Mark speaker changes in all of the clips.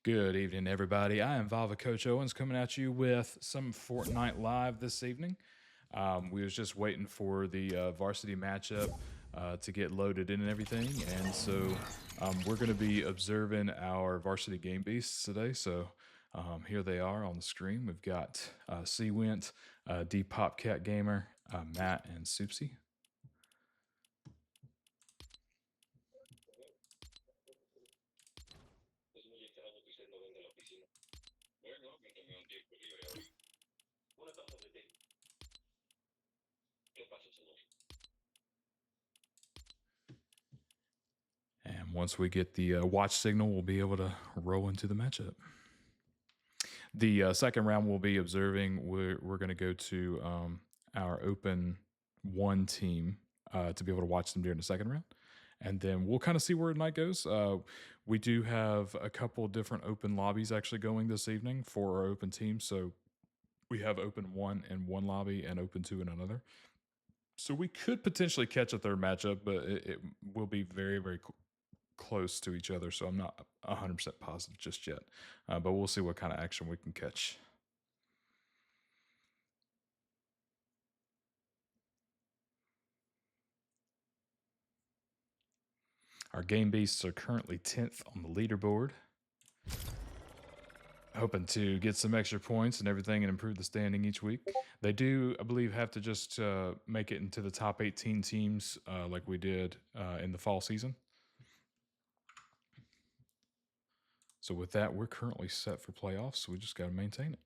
Speaker 1: Good evening, everybody. I am VAVA Coach Owens coming at you with some Fortnite Live this evening. We was just waiting for the varsity matchup to get loaded in and everything, and so we're going to be observing our varsity game beasts today. So here they are on the screen. We've got C-Wint, D Popcat Gamer, Matt, and Soupsy. And once we get the watch signal, we'll be able to roll into the matchup. The second round we'll be observing, we're going to go to our open one team to be able to watch them during the second round. And then we'll kind of see where the night goes. We do have a couple different open lobbies actually going this evening for our open team. So we have open one in one lobby and open two in another. So we could potentially catch a third matchup, but it will be very, very close to each other. So I'm not 100% positive just yet. But we'll see what kind of action we can catch. Our game beasts are currently 10th on the leaderboard. Hoping to get some extra points and everything and improve the standing each week. They do, I believe, have to just make it into the top 18 teams like we did in the fall season. So with that, we're currently set for playoffs, so we just got to maintain it.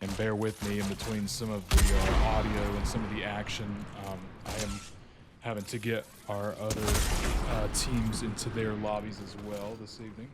Speaker 1: And bear with me in between some of the audio and some of the action. I am having to get our other teams into their lobbies as well this evening.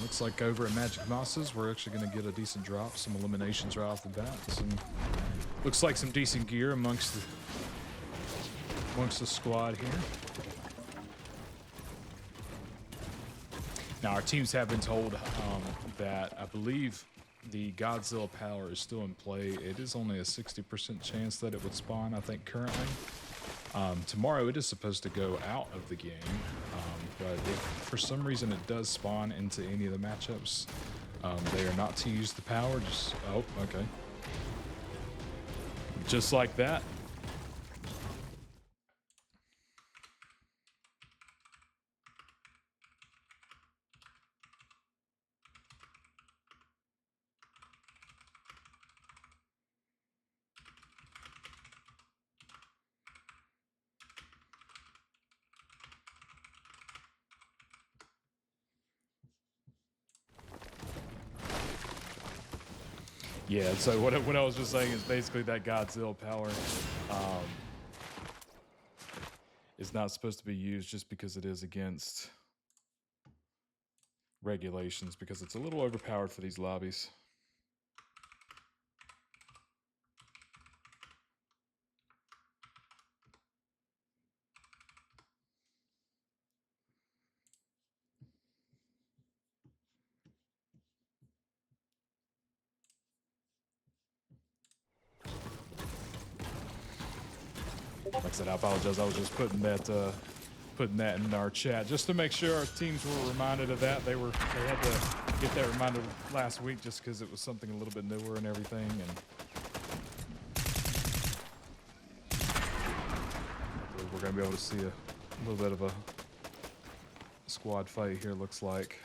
Speaker 1: Looks like over at Magic Mosses, we're actually going to get a decent drop. Some eliminations right off the bat. Looks like some decent gear amongst the squad here. Now, our teams have been told that I believe the Godzilla power is still in play. It is only a 60% chance that it would spawn, I think, currently. Tomorrow, it is supposed to go out of the game. But if for some reason it does spawn into any of the matchups, they are not to use the power. Oh, okay. Just like that. Yeah, so what I was just saying is basically that Godzilla power is not supposed to be used just because it is against regulations, because it's a little overpowered for these lobbies. Like I said, I apologize. I was just putting that in our chat just to make sure our teams were reminded of that. They had to get that reminder last week just because it was something a little bit newer and everything. And we're going to be able to see a little bit of a squad fight here, looks like.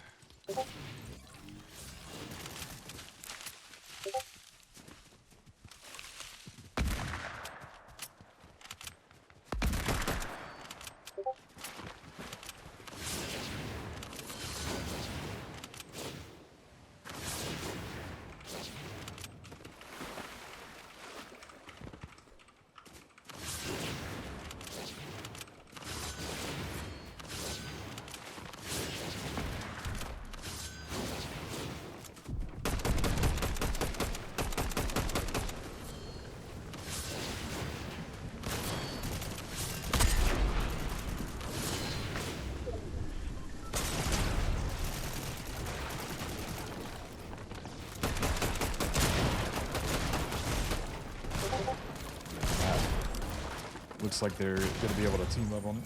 Speaker 1: Looks like they're going to be able to team up on it.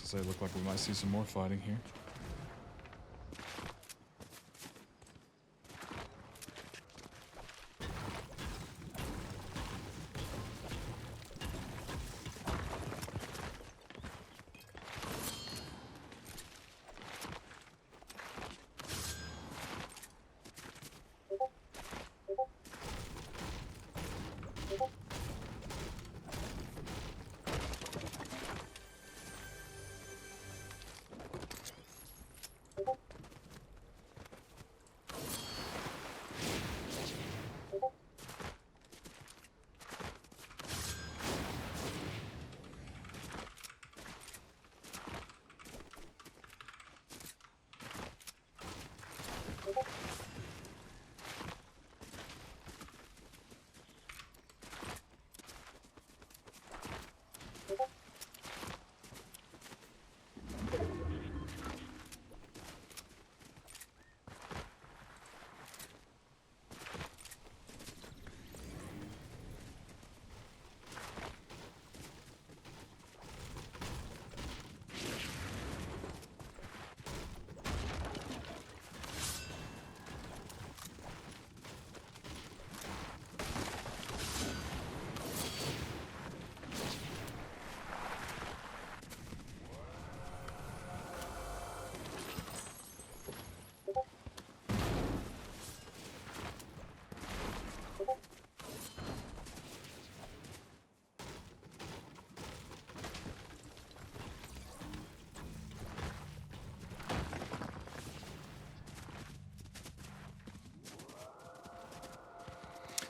Speaker 1: So it look like we might see some more fighting here.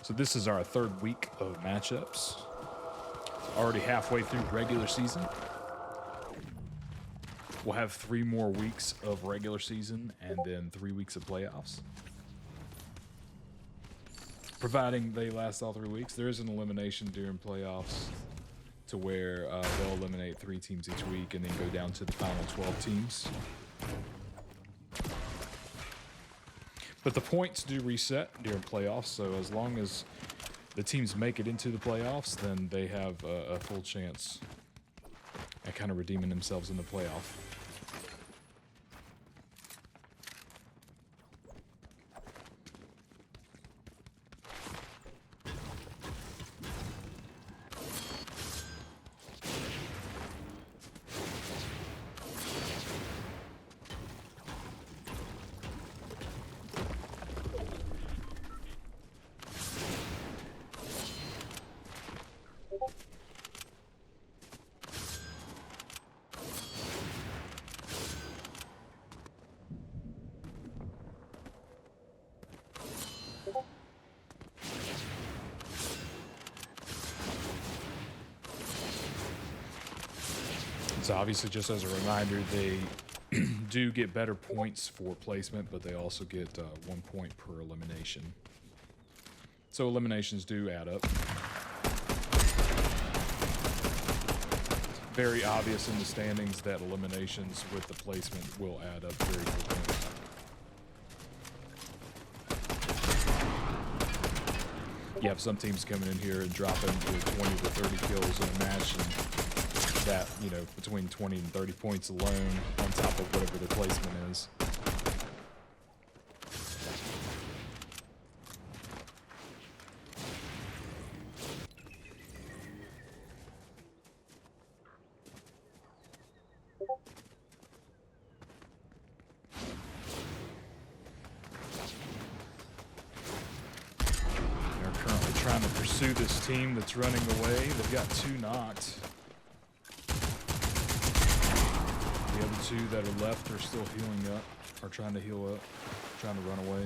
Speaker 1: So this is our third week of matchups. Already halfway through regular season. We'll have 3 more weeks of regular season and then 3 weeks of playoffs. Providing they last all 3 weeks, there is an elimination during playoffs to where they'll eliminate 3 teams each week and then go down to the final 12 teams. But the points do reset during playoffs, so as long as the teams make it into the playoffs, then they have a full chance at kind of redeeming themselves in the playoff. So obviously, just as a reminder, they do get better points for placement, but they also get 1 point per elimination. So eliminations do add up. very obvious in the standings that eliminations with the placement will add up very quickly. You have some teams coming in here and dropping 20 to 30 kills in a match, and that, you know, between 20 and 30 points alone on top of whatever their placement is. Trying to pursue this team that's running away. They've got 2 knocked. The other 2 that are left are still healing up, or trying to heal up, trying to run away.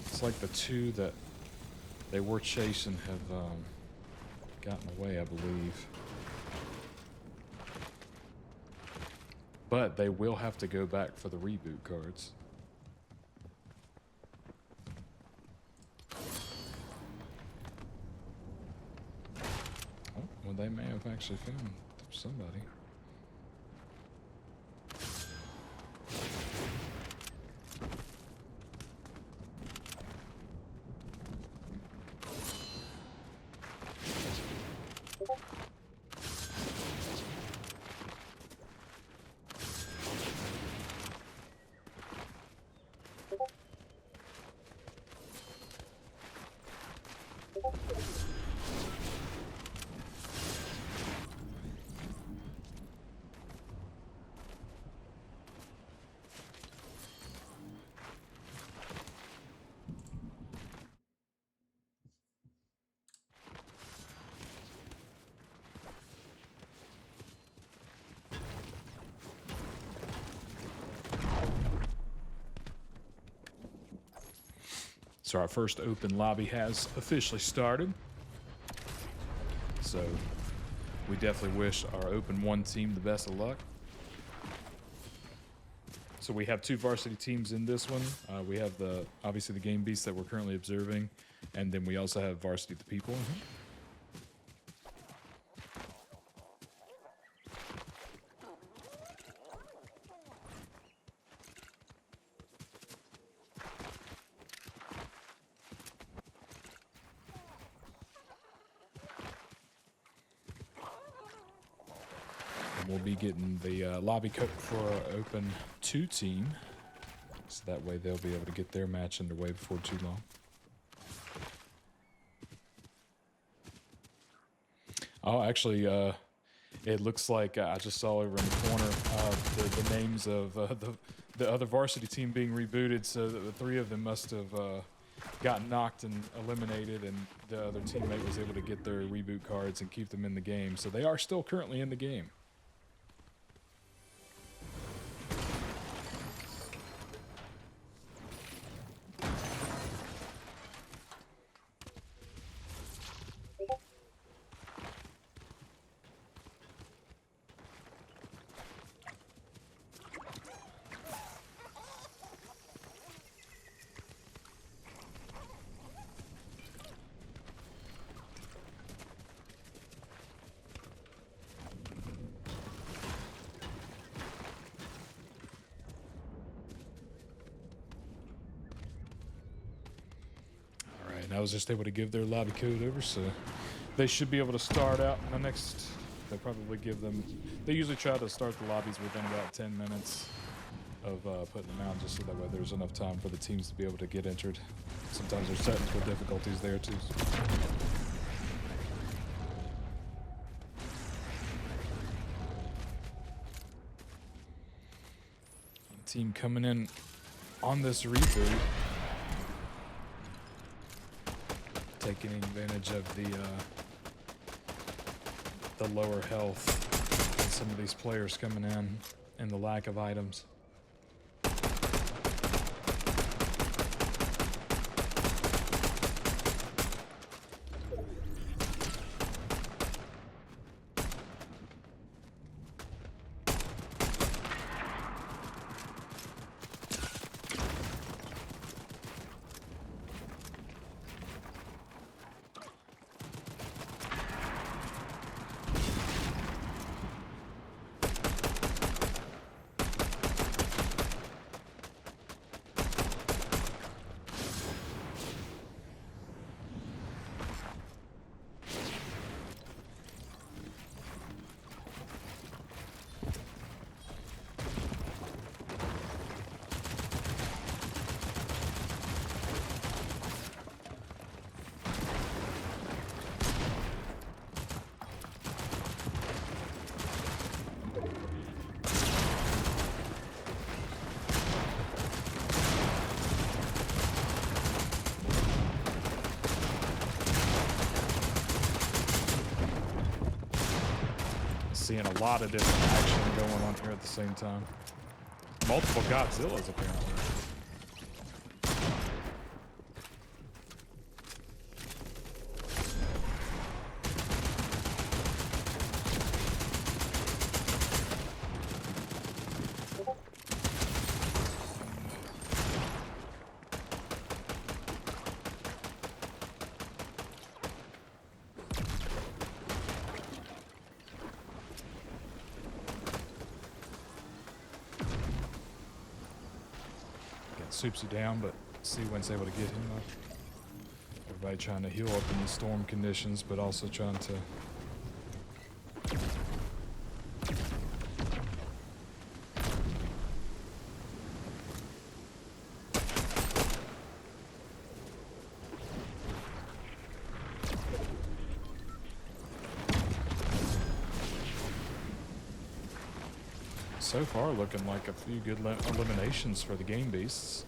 Speaker 1: It's like the 2 that they were chasing have gotten away, I believe. But they will have to go back for the reboot cards. Oh, well, they may have actually found somebody. So our first open lobby has officially started. So we definitely wish our open 1 team the best of luck. So we have 2 varsity teams in this one. We have obviously the Game Beasts that we're currently observing, and then we also have Varsity the People. We'll be getting the lobby code for our open 2 team, so that way they'll be able to get their match underway before too long. Oh, actually, it looks like I just saw over in the corner the names of the other varsity team being rebooted, so the 3 of them must have got knocked and eliminated, and the other teammate was able to get their reboot cards and keep them in the game. So they are still currently in the game. I was just able to give their lobby code over, so they should be able to start out in the next. They'll probably give them. They usually try to start the lobbies within about 10 minutes of putting them out just so that way there's enough time for the teams to be able to get entered. Sometimes there's technical difficulties there too. Team coming in on this reboot, taking advantage of the lower health and some of these players coming in and the lack of items. Seeing a lot of different action going on here at the same time. Multiple Godzillas apparently. Soups you down, but see when's able to get him up. Everybody trying to heal up in the storm conditions, but also trying to so far looking like a few good eliminations for the game beasts.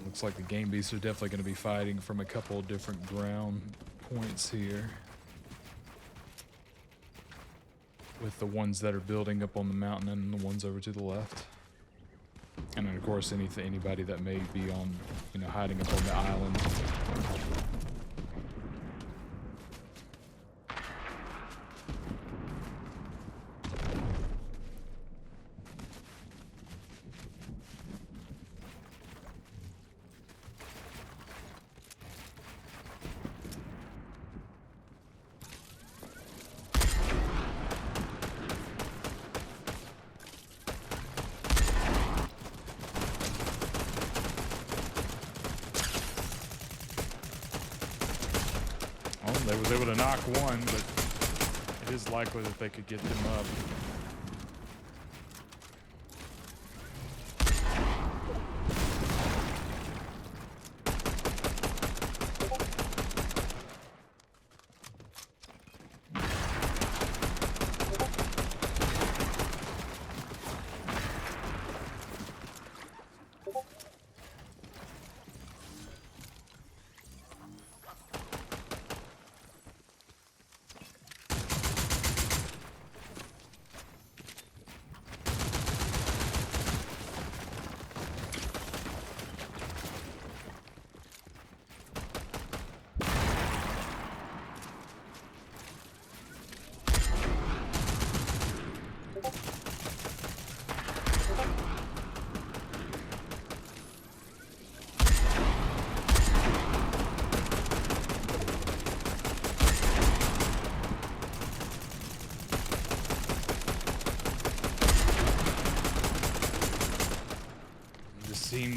Speaker 1: Looks like the game beasts are definitely going to be fighting from a couple of different ground points here. With the ones that are building up on the mountain and the ones over to the left. And then of course anybody that may be on, hiding up on the island. They was able to knock one, but it is likely that they could get them up.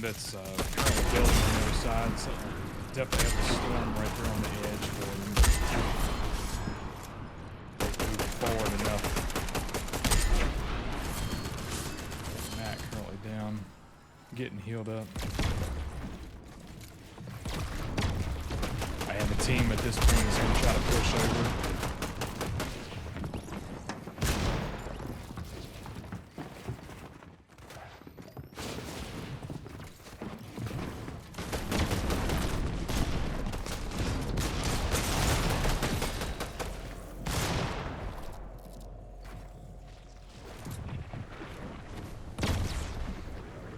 Speaker 1: that's currently building on the other side, so definitely have a storm right there on the edge for them. They move forward enough. Matt currently down, getting healed up. And the team at this point is going to try to push over.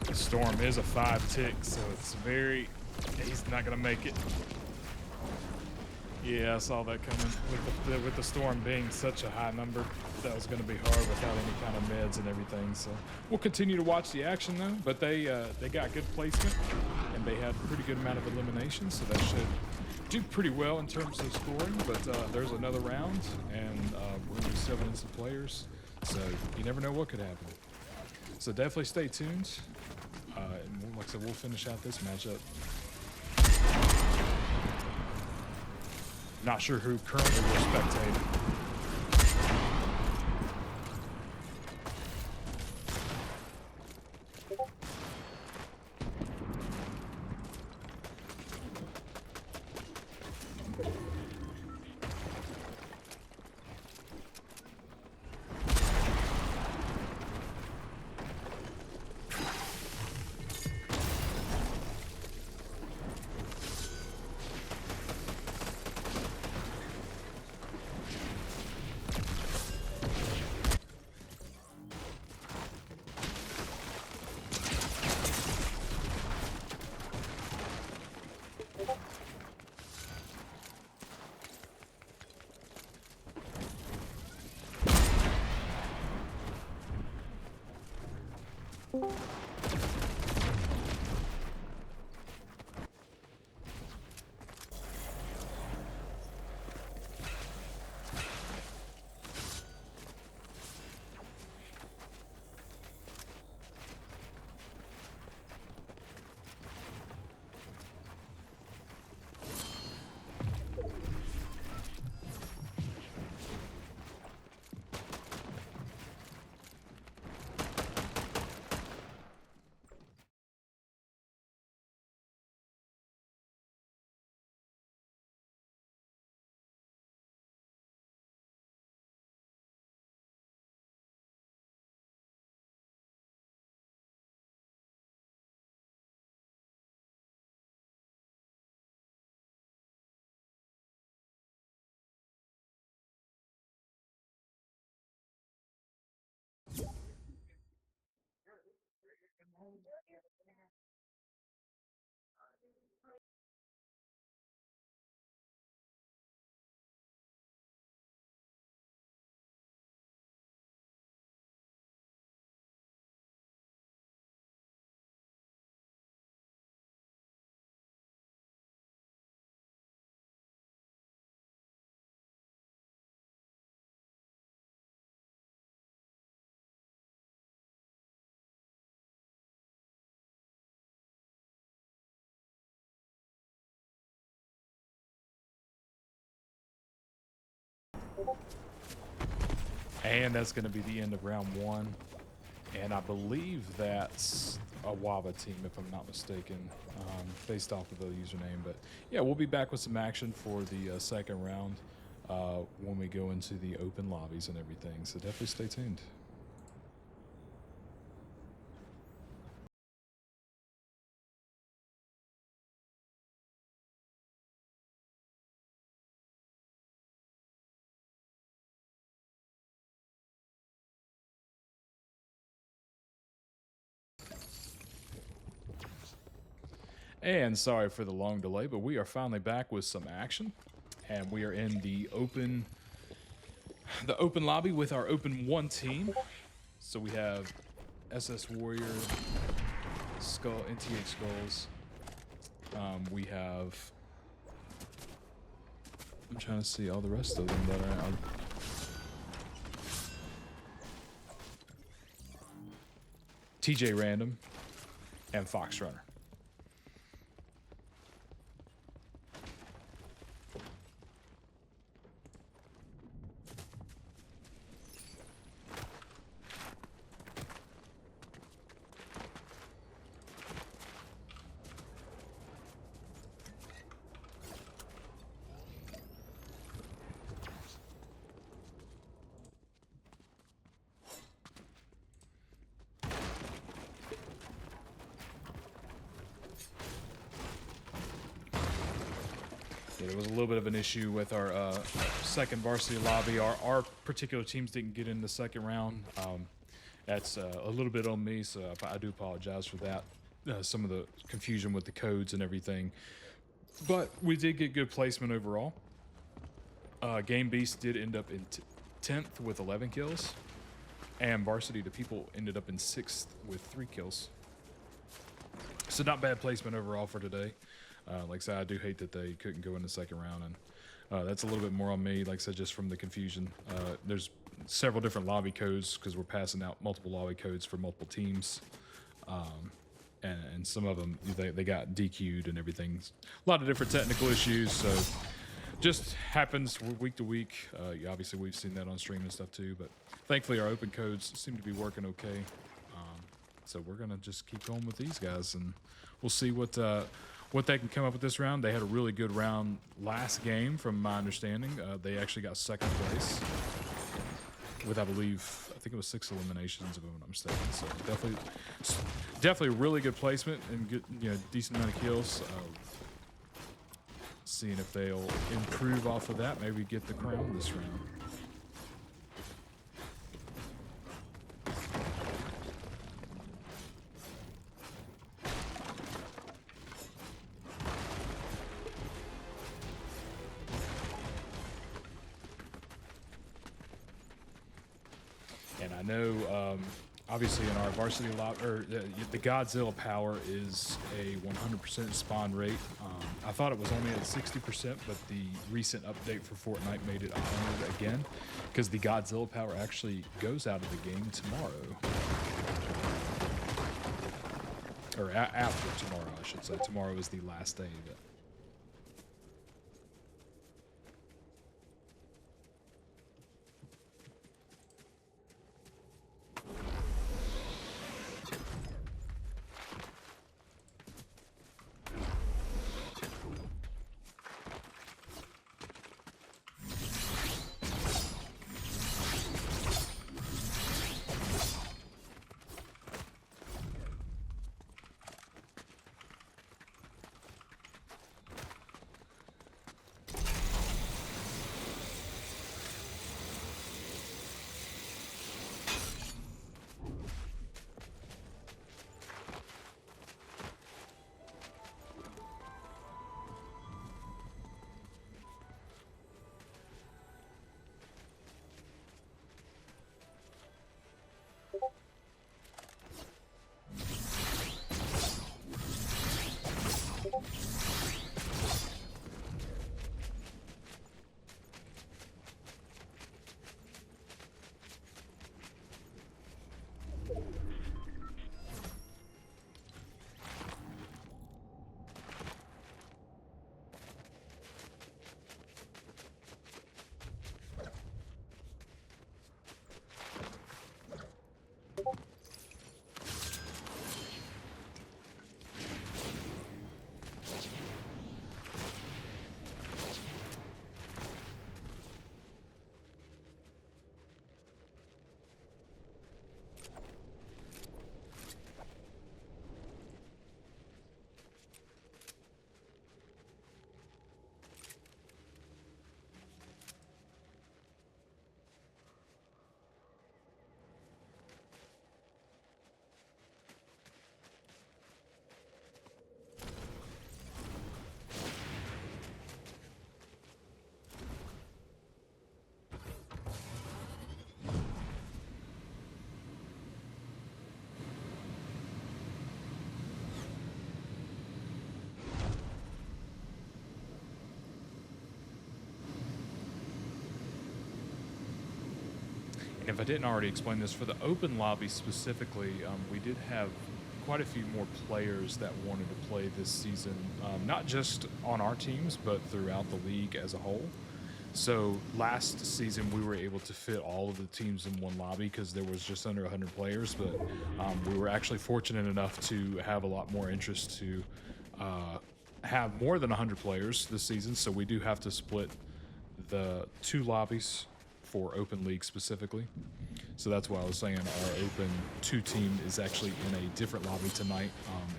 Speaker 1: The storm is a 5-tick, so it's very... He's not going to make it. Yeah, I saw that coming. With the storm being such a high number, that was going to be hard without any kind of meds and everything. So we'll continue to watch the action though. But they got good placement and they had a pretty good amount of eliminations, so that should do pretty well in terms of scoring. But there's another round, and we're going to be subbing in some players, so you never know what could happen. So definitely stay tuned. And like I said, we'll finish out this matchup. Not sure who currently we're spectating. And that's going to be the end of round one. And I believe that's a VAVA team, if I'm not mistaken, based off of the username. But yeah, we'll be back with some action for the second round when we go into the open lobbies and everything. So definitely stay tuned. And sorry for the long delay, but we are finally back with some action. And we are in the open lobby with our open one team. So we have SS Warrior, Skull, NTH Skulls. We have... I'm trying to see all the rest of them that are out. TJ Random and Fox Runner. Yeah, there was a little bit of an issue with our second varsity lobby. Our particular teams didn't get in the second round. That's a little bit on me, so I do apologize for that. Some of the confusion with the codes and everything. But we did get good placement overall. Game Beast did end up in 10th with 11 kills. And Varsity the People ended up in 6th with 3 kills. So not bad placement overall for today. Like I said, I do hate that they couldn't go in the second round, and that's a little bit more on me, like I said, just from the confusion. There's several different lobby codes because we're passing out multiple lobby codes for multiple teams. And some of them, they got DQ'd and everything. A lot of different technical issues, so just happens week to week. Obviously, we've seen that on stream and stuff too, but thankfully our open codes seem to be working okay. So we're going to just keep going with these guys, and we'll see what they can come up with this round. They had a really good round last game, from my understanding. They actually got second place with, I think it was 6 eliminations, if I'm not mistaken. So definitely a really good placement and good, decent amount of kills. Seeing if they'll improve off of that, maybe get the crown this round. And I know, obviously, in our varsity the Godzilla power is a 100% spawn rate. I thought it was only at 60%, but the recent update for Fortnite made it 100 again, because the Godzilla power actually goes out of the game tomorrow. Or after tomorrow, I should say. Tomorrow is the last day of it. And if I didn't already explain this, for the open lobby specifically, we did have quite a few more players that wanted to play this season, not just on our teams, but throughout the league as a whole. So last season, we were able to fit all of the teams in one lobby because there was just under 100 players, but we were actually fortunate enough to have a lot more interest to have more than 100 players this season. So we do have to split the 2 lobbies for open league specifically. So that's why I was saying our open 2 team is actually in a different lobby tonight.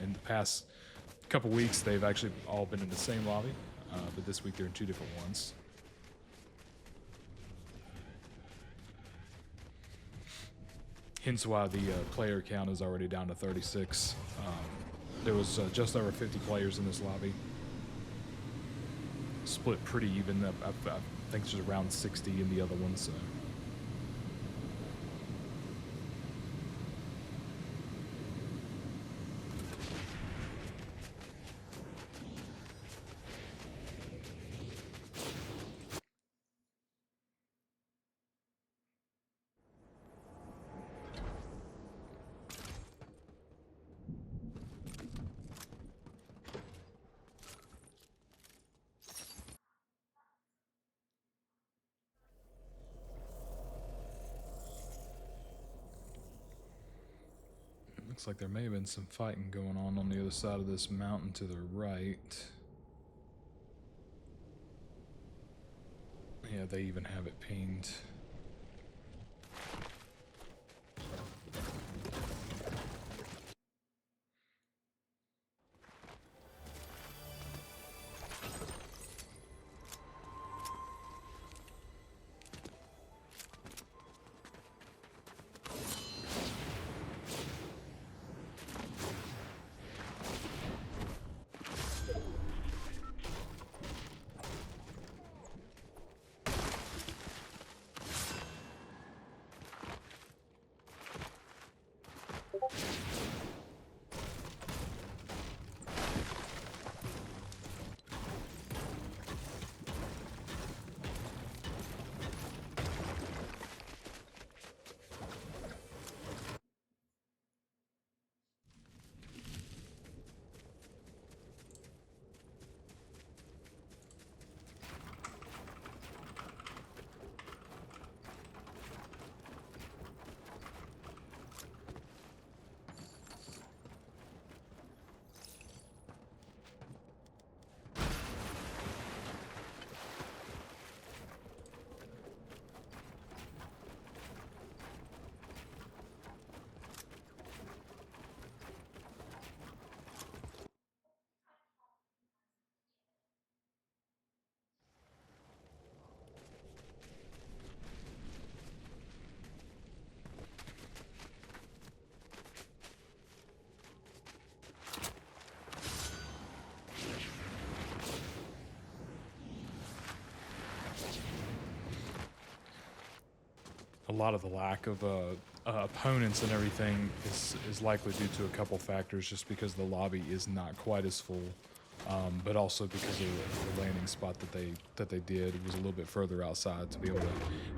Speaker 1: In the past couple weeks, they've actually all been in the same lobby. but this week they're in 2 different ones. Hence why the player count is already down to 36. There was just over 50 players in this lobby. Split pretty even. I think there's around 60 in the other ones. So. Looks like there may have been some fighting going on the other side of this mountain to the right. Yeah, they even have it pinged. A lot of the lack of opponents and everything is likely due to a couple factors, just because the lobby is not quite as full, but also because of the landing spot that they did. It was a little bit further outside to be able to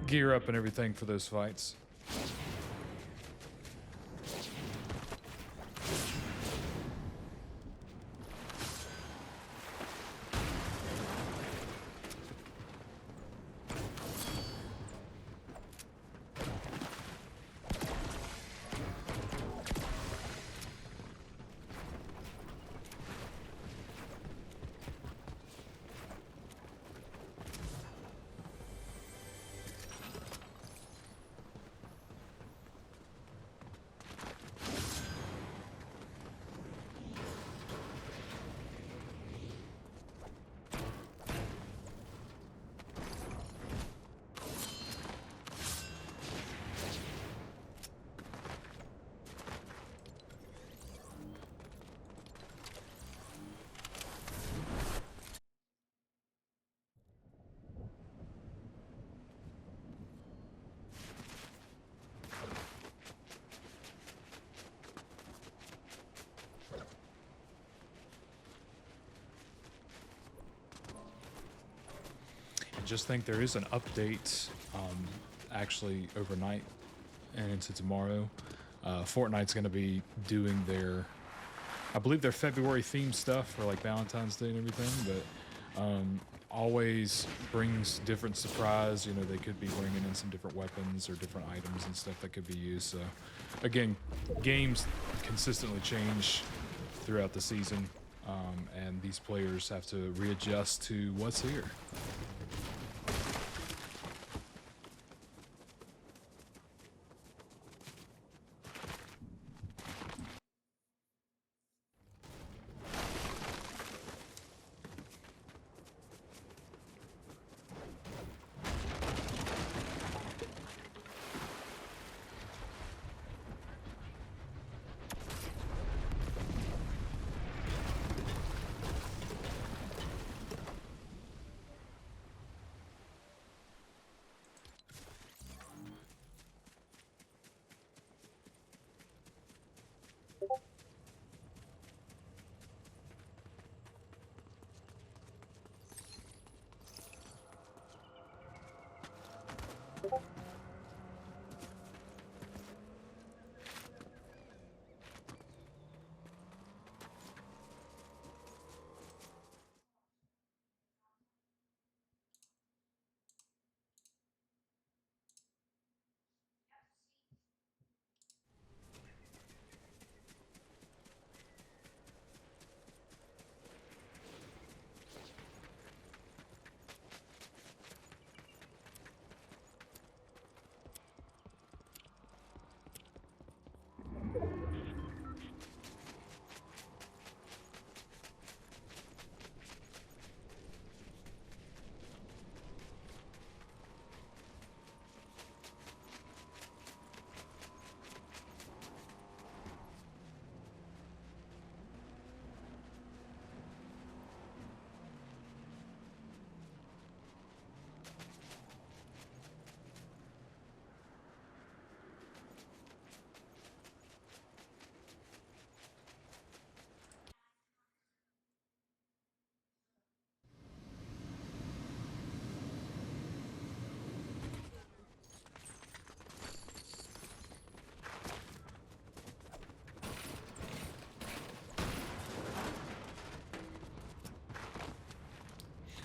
Speaker 1: gear up and everything for those fights. Just think there is an update actually overnight and into tomorrow. Fortnite's going to be doing their, I believe, their February themed stuff for like Valentine's Day and everything, but always brings different surprise. You know, they could be bringing in some different weapons or different items and stuff that could be used. So again, games consistently change throughout the season, and these players have to readjust to what's here.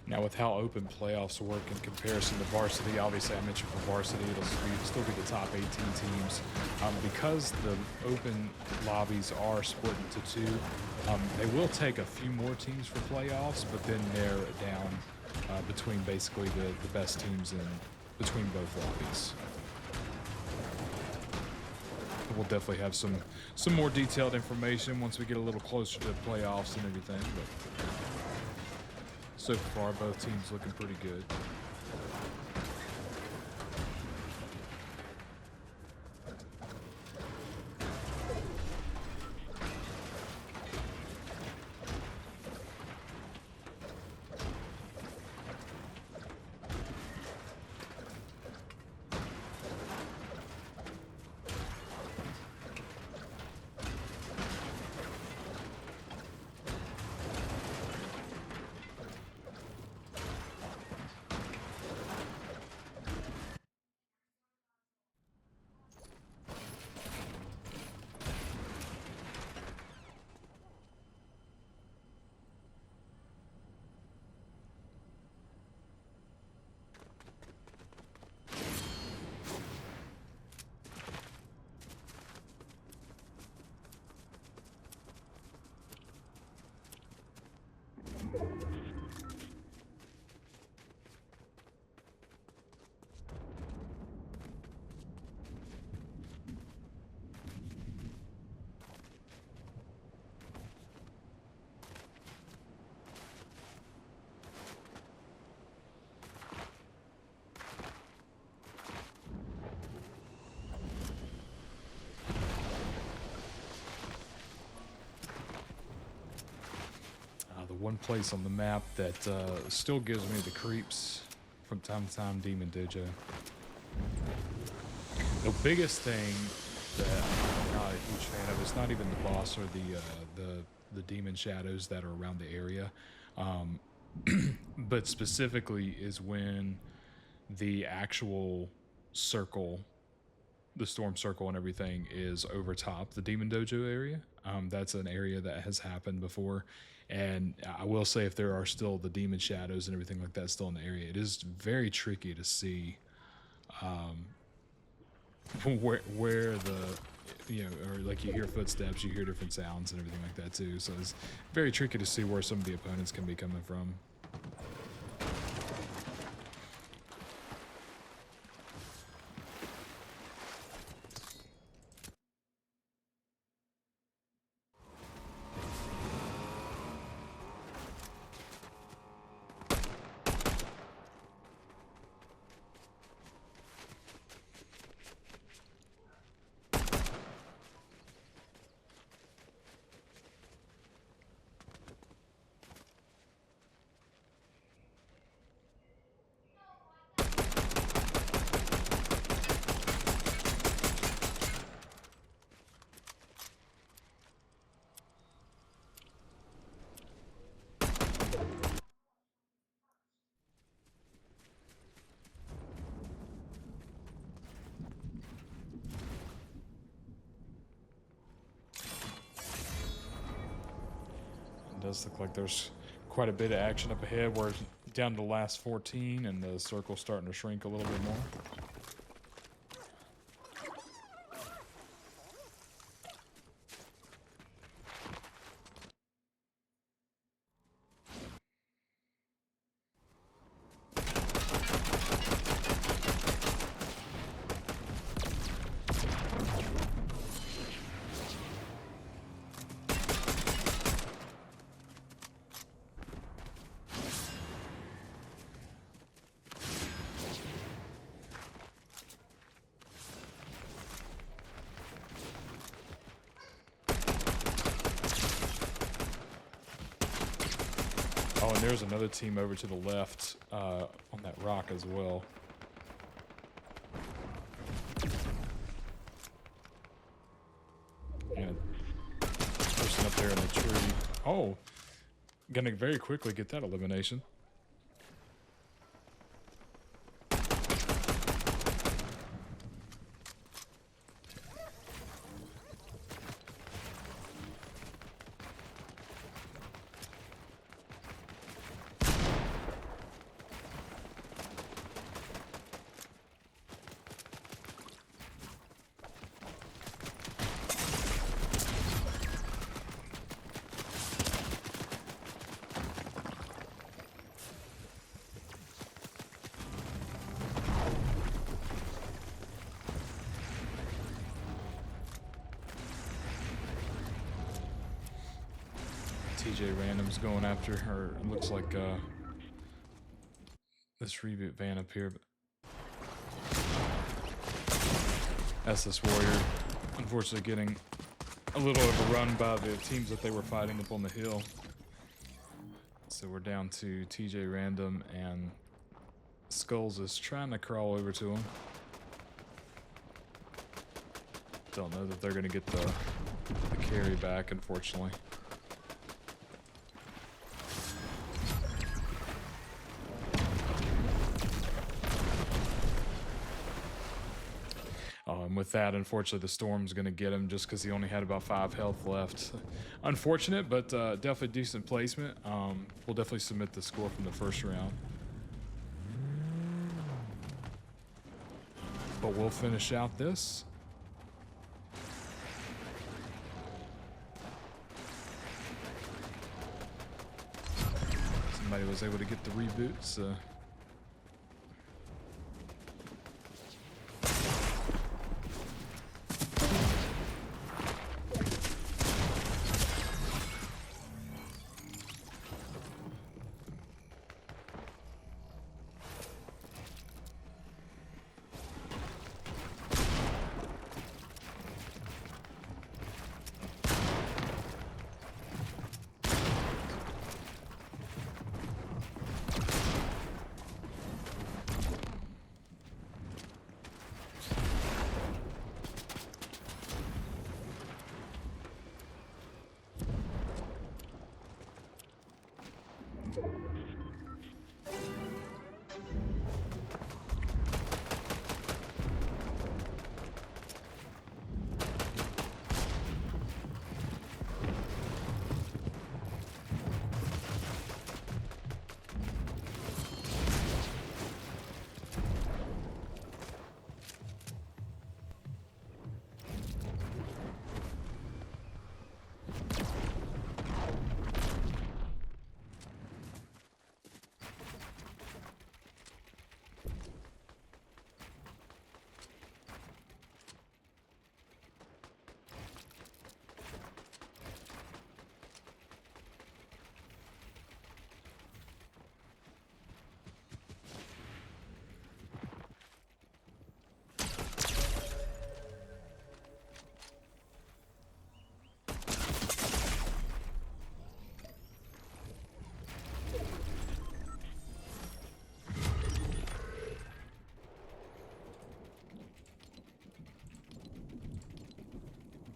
Speaker 1: Now, with how open playoffs work in comparison to varsity, obviously I mentioned for varsity still be the top 18 teams. Because the open lobbies are split into two, they will take a few more teams for playoffs, but then narrow it down between basically the best teams in between both lobbies. We'll definitely have some more detailed information once we get a little closer to playoffs and everything, but so far both teams looking pretty good. One place on the map that still gives me the creeps from time to time, Demon Dojo. The biggest thing that I'm not a huge fan of, it's not even the boss or the demon shadows that are around the area, but specifically is when the actual circle, the storm circle and everything is over top the Demon Dojo area. That's an area that has happened before. And I will say, if there are still the demon shadows and everything like that still in the area, it is very tricky to see where the, you know, or like you hear footsteps, you hear different sounds and everything like that too. So it's very tricky to see where some of the opponents can be coming from. does look like there's quite a bit of action up ahead. We're down to the last 14, and the circle's starting to shrink a little bit more. Oh, and there's another team over to the left on that rock as well. And person up there in the tree. Oh, gonna very quickly get that elimination. TJ Random's going after her. It looks like this reboot van up here. SS Warrior, unfortunately, getting a little overrun by the teams that they were fighting up on the hill. So we're down to TJ Random, and Skulls is trying to crawl over to him. Don't know that they're going to get the carry back, unfortunately. And with that, unfortunately, the Storm's going to get him just because he only had about 5 health left. Unfortunate, but definitely decent placement. We'll definitely submit the score from the first round. But we'll finish out this. Somebody was able to get the reboots.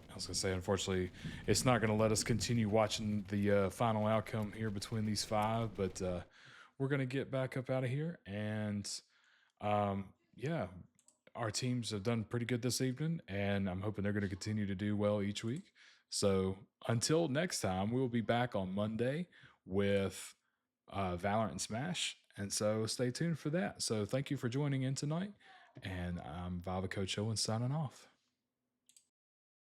Speaker 1: I was going to say, unfortunately, it's not going to let us continue watching the final outcome here between these 5, but we're going to get back up out of here. And yeah, our teams have done pretty good this evening, and I'm hoping they're going to continue to do well each week. So until next time, we'll be back on Monday with Valorant and Smash. And so stay tuned for that. So thank you for joining in tonight. And I'm VAVA Coach Owen signing off.